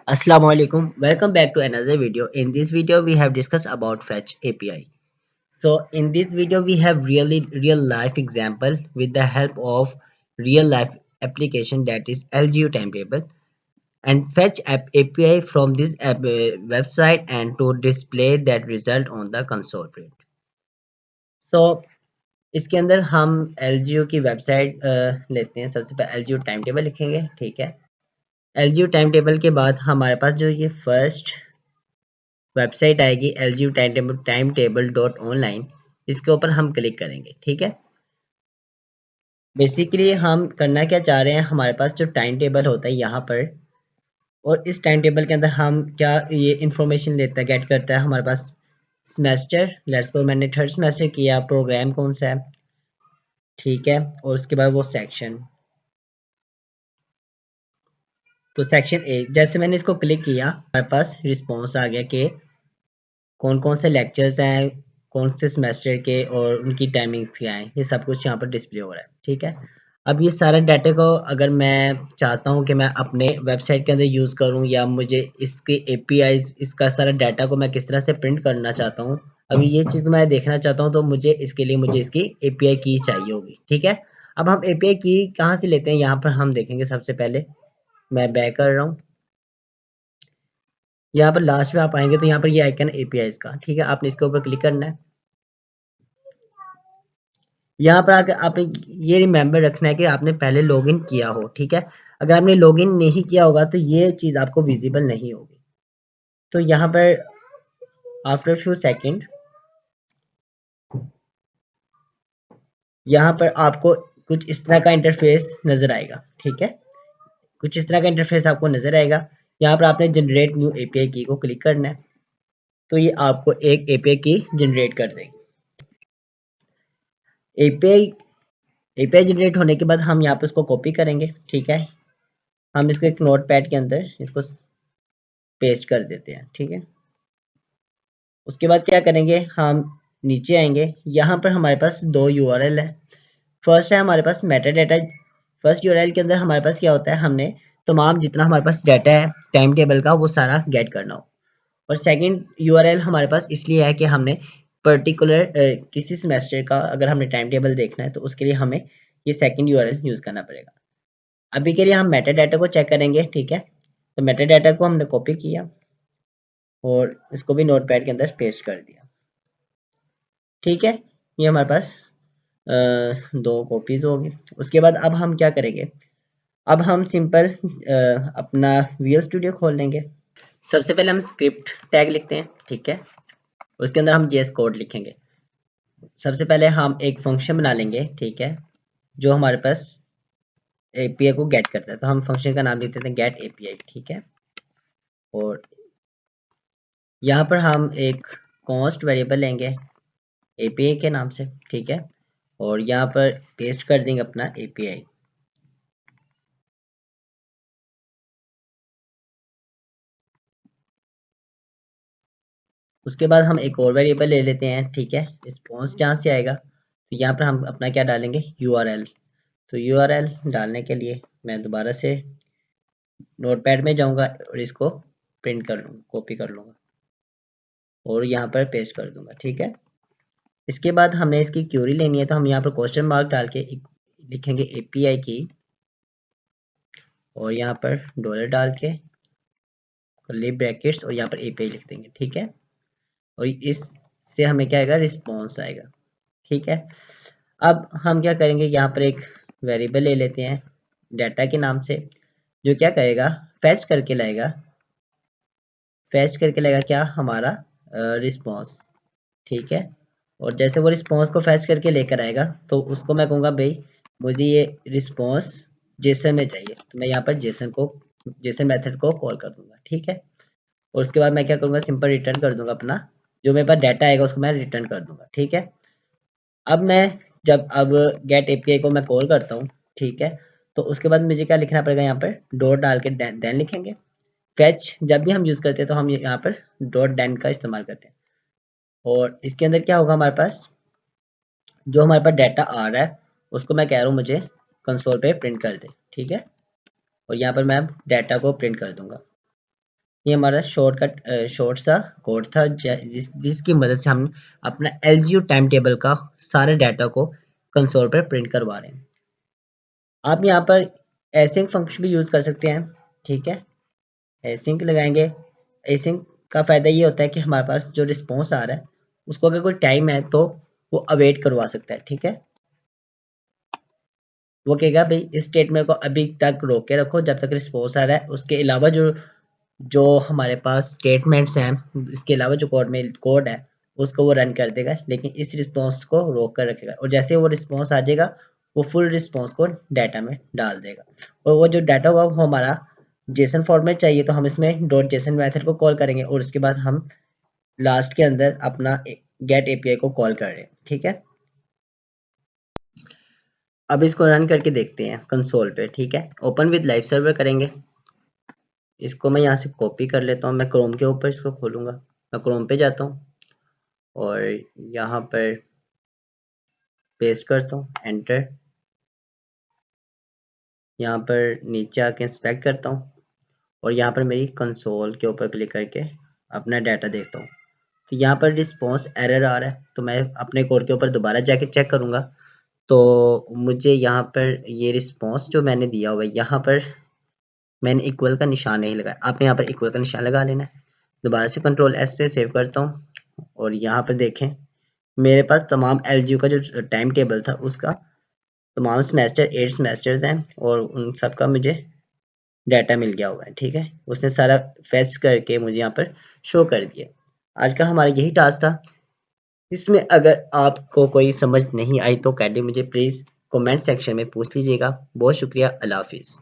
Assalamu alaikum. Welcome back to another video. In this video, we have discussed about Fetch API. So in this video, we have really real life example with the help of real life application that is LGU timetable and Fetch API from this website and to display that result on the console print. So इसके अंदर हम LGU की website लेते हैं सबसे पहले LGU time table लिखेंगे ठीक है LGU टाइम टेबल के बाद हमारे पास जो ये फर्स्ट वेबसाइट आएगी lgu timetable.online इसके ऊपर हम क्लिक करेंगे ठीक है बेसिकली हम करना क्या चाह रहे हैं हमारे पास जो टाइम टेबल होता है यहाँ पर और इस टाइम टेबल के अंदर हम क्या ये इंफॉर्मेशन लेता है गेट करता है हमारे पास सेमेस्टर लेट्स सपोज मैंने थर्ड सेमेस्टर किया प्रोग्राम कौन सा है ठीक है और उसके बाद वो सेक्शन तो सेक्शन ए जैसे मैंने इसको क्लिक किया हमारे पास रिस्पॉन्स आ गया कि कौन कौन से लेक्चर्स हैं कौन से सेमेस्टर के और उनकी टाइमिंग्स क्या हैं ये सब कुछ यहाँ पर डिस्प्ले हो रहा है ठीक है अब ये सारा डाटा को अगर मैं चाहता हूँ कि मैं अपने वेबसाइट के अंदर यूज़ करूँ या मुझे इसके एपीआईज इसका सारा डाटा को मैं किस तरह से प्रिंट करना चाहता हूँ अगर ये चीज़ मैं देखना चाहता हूँ तो मुझे इसके लिए मुझे इसकी एपीआई की चाहिए होगी ठीक है अब हम एपीआई की कहाँ से लेते हैं यहाँ पर हम देखेंगे सबसे पहले मैं बैक कर रहा हूँ यहाँ पर लास्ट में आप आएंगे तो यहाँ पर ये आइकन एपीआई का ठीक है आपने इसके ऊपर क्लिक करना है यहाँ पर आकर आपने ये रिमेंबर रखना है कि आपने पहले लॉगिन किया हो ठीक है अगर आपने लॉगिन नहीं किया होगा तो ये चीज़ आपको विजिबल नहीं होगी तो यहाँ पर आफ्टर फ्यू सेकंड यहाँ पर आपको कुछ इस तरह का इंटरफेस नज़र आएगा ठीक है कुछ इस तरह का इंटरफेस आपको नज़र आएगा यहाँ पर आपने जनरेट न्यू एपीआई की को क्लिक करना है तो ये आपको एक एपीआई की जनरेट कर देगी एपीआई एपीआई जनरेट होने के बाद हम यहाँ पे उसको कॉपी करेंगे ठीक है हम इसको एक नोट पैड के अंदर इसको पेस्ट कर देते हैं ठीक है उसके बाद क्या करेंगे हम नीचे आएंगे यहाँ पर हमारे पास दो यूआरएल है फर्स्ट है हमारे पास मेटा डाटा फर्स्ट यूआरएल के अंदर हमारे पास क्या होता है हमने तमाम जितना हमारे पास डाटा है टाइम टेबल का वो सारा गेट करना हो और सेकंड यूआरएल हमारे पास इसलिए है कि हमने पर्टिकुलर किसी सेमेस्टर का अगर हमने टाइम टेबल देखना है तो उसके लिए हमें ये सेकंड यूआरएल यूज़ करना पड़ेगा अभी के लिए हम मेटा डाटा को चेक करेंगे ठीक है तो मेटा डाटा को हमने कॉपी किया और इसको भी नोटपैड के अंदर पेस्ट कर दिया ठीक है ये हमारे पास दो कॉपीज होगी उसके बाद अब हम क्या करेंगे अब हम सिंपल अपना विजुअल स्टूडियो खोल लेंगे सबसे पहले हम स्क्रिप्ट टैग लिखते हैं ठीक है उसके अंदर हम जेएस कोड लिखेंगे सबसे पहले हम एक फंक्शन बना लेंगे ठीक है जो हमारे पास एपीआई को गेट करता है तो हम फंक्शन का नाम लिख देते हैं गेट एपीआई ठीक है और यहाँ पर हम एक कॉन्स्ट वेरिएबल लेंगे एपीआई के नाम से ठीक है और यहाँ पर पेस्ट कर देंगे अपना एपीआई उसके बाद हम एक और वेरिएबल ले लेते हैं ठीक है रिस्पॉन्स जहाँ से आएगा तो यहाँ पर हम अपना क्या डालेंगे यूआरएल तो यूआरएल डालने के लिए मैं दोबारा से नोटपैड में जाऊँगा और इसको प्रिंट कर लूँगा कॉपी कर लूँगा और यहाँ पर पेस्ट कर दूंगा ठीक है इसके बाद हमने इसकी क्यूरी लेनी है तो हम यहाँ पर क्वेश्चन मार्क डाल के लिखेंगे एपीआई की और यहाँ पर डॉलर डाल के कर्ली ब्रैकेट्स और यहाँ पर एपीआई लिख देंगे ठीक है और इससे हमें क्या आएगा रिस्पॉन्स आएगा ठीक है अब हम क्या करेंगे यहाँ पर एक वेरिएबल ले लेते हैं डाटा के नाम से जो क्या करेगा फैच करके लाएगा क्या हमारा रिस्पॉन्स ठीक है और जैसे वो रिस्पॉन्स को फैच करके लेकर आएगा तो उसको मैं कहूँगा भाई मुझे ये रिस्पॉन्स जेसन में चाहिए तो मैं यहाँ पर जेसन मेथड को कॉल कर दूंगा ठीक है और उसके बाद मैं क्या करूँगा सिंपल रिटर्न कर दूंगा अपना जो मेरे पास डाटा आएगा उसको मैं रिटर्न कर दूंगा ठीक है अब मैं अब गेट एपीआई को मैं कॉल करता हूँ ठीक है तो उसके बाद मुझे क्या लिखना पड़ेगा यहाँ पर डॉट डाल के देन लिखेंगे फैच जब भी हम यूज़ करते हैं तो हम यहाँ पर डॉट देन का इस्तेमाल करते हैं और इसके अंदर क्या होगा हमारे पास जो हमारे पास डाटा आ रहा है उसको मैं कह रहा हूँ मुझे कंसोल पे प्रिंट कर दे ठीक है और यहाँ पर मैं डाटा को प्रिंट कर दूंगा ये हमारा शॉर्ट सा कोड था जिसकी मदद से हम अपना एलजीयू टाइम टेबल का सारे डाटा को कंसोल पर प्रिंट करवा रहे हैं। आप यहाँ पर एसिंक फंक्शन भी यूज़ कर सकते हैं, ठीक है। एसिंक लगाएंगे। एसिंक का फ़ायदा ये होता है कि हमारे पास जो रिस्पॉन्स आ रहा है उसको अगर कोई टाइम है तो वो अवेट करवा सकता है, ठीक है। वो कहेगा भाई इस स्टेटमेंट को अभी तक रोक के रखो जब तक रिस्पॉन्स आ रहा है। उसके अलावा जो जो हमारे पास स्टेटमेंट्स हैं, इसके अलावा जो कोड है उसको वो रन कर देगा, लेकिन इस रिस्पॉन्स को रोक कर रखेगा। और जैसे वो रिस्पॉन्स आ जाएगा वो फुल रिस्पॉन्स को डाटा में डाल देगा। और वो जो डाटा होगा वो हमारा जेसन फॉर्मेट चाहिए तो हम इसमें डॉट जेसन मेथड को कॉल करेंगे और उसके बाद हम लास्ट के अंदर अपना गेट एपीआई को कॉल कर रहे हैं, ठीक है। अब इसको रन करके देखते हैं कंसोल पे, ठीक है। ओपन विद लाइव सर्वर करेंगे। इसको मैं यहाँ से कॉपी कर लेता हूँ, मैं क्रोम के ऊपर इसको खोलूँगा। मैं क्रोम पे जाता हूँ और यहाँ पर पेस्ट करता हूँ, एंटर। यहाँ पर नीचे आके इंस्पेक्ट करता हूँ और यहाँ पर मेरी कंसोल के ऊपर क्लिक करके अपना डाटा देखता हूँ। तो यहाँ पर रिस्पॉन्स एरर आ रहा है, तो मैं अपने कोड के ऊपर दोबारा जाके चेक करूँगा। तो मुझे यहाँ पर ये रिस्पॉन्स जो मैंने दिया हुआ है यहाँ पर मैंने इक्वल का निशान नहीं लगाया। आपने यहाँ पर इक्वल का निशान लगा लेना है। दोबारा से कंट्रोल एस से सेव करता हूँ और यहाँ पर देखें मेरे पास तमाम एलजीयू का जो टाइम टेबल था उसका तमाम सेमेस्टर 8 सेमेस्टर्स हैं और उन सब का मुझे डाटा मिल गया हुआ है, ठीक है। उसने सारा फेच करके मुझे यहाँ पर शो कर दिया। आज का हमारा यही टास्क था। इसमें अगर आपको कोई समझ नहीं आई तो काइंडली मुझे प्लीज़ कमेंट सेक्शन में पूछ लीजिएगा। बहुत शुक्रिया। अल्लाह हाफिज़।